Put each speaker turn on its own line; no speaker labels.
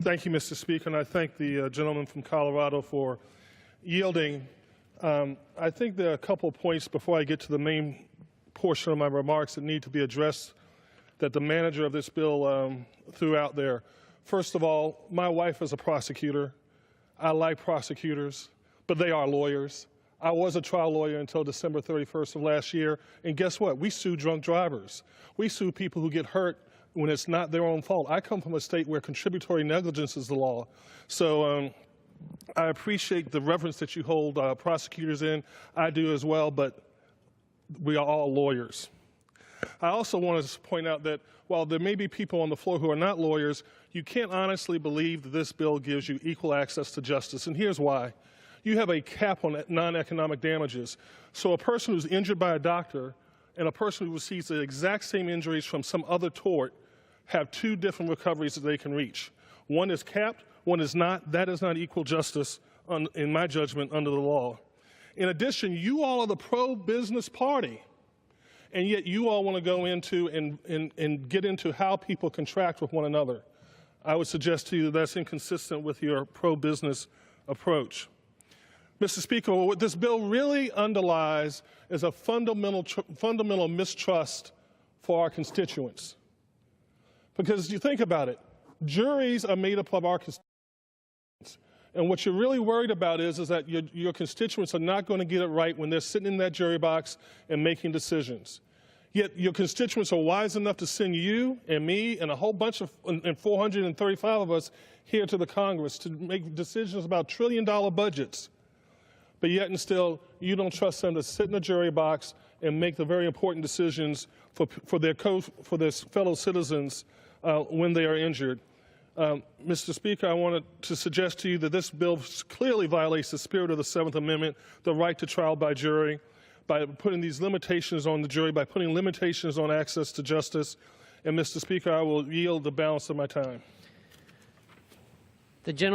Thank you, Mr. Speaker, and I thank the gentleman from Colorado for yielding. I think there are a couple of points before I get to the main portion of my remarks that need to be addressed that the manager of this bill threw out there. First of all, my wife is a prosecutor. I like prosecutors, but they are lawyers. I was a trial lawyer until December 31st of last year, and guess what? We sue drunk drivers. We sue people who get hurt when it's not their own fault. I come from a state where contributory negligence is the law. So I appreciate the reverence that you hold prosecutors in. I do as well, but we are all lawyers. I also want to point out that while there may be people on the floor who are not lawyers, you can't honestly believe that this bill gives you equal access to justice, and here's why. You have a cap on non-economic damages. So a person who's injured by a doctor and a person who receives the exact same injuries from some other tort have two different recoveries that they can reach. One is capped, one is not. That is not equal justice, in my judgment, under the law. In addition, you all are the pro-business party, and yet you all want to go into and get into how people contract with one another. I would suggest to you that that's inconsistent with your pro-business approach. Mr. Speaker, what this bill really underlies is a fundamental mistrust for our constituents. Because you think about it, juries are made up of our constituents. And what you're really worried about is that your constituents are not going to get it right when they're sitting in that jury box and making decisions. Yet your constituents are wise enough to send you and me and a whole bunch of, and 435 of us here to the Congress to make decisions about trillion-dollar budgets. But yet and still, you don't trust them to sit in a jury box and make the very important decisions for their fellow citizens when they are injured. Mr. Speaker, I wanted to suggest to you that this bill clearly violates the spirit of the 7th Amendment, the right to trial by jury, by putting these limitations on the jury, by putting limitations on access to justice. And, Mr. Speaker, I will yield the balance of my time.
The gentleman.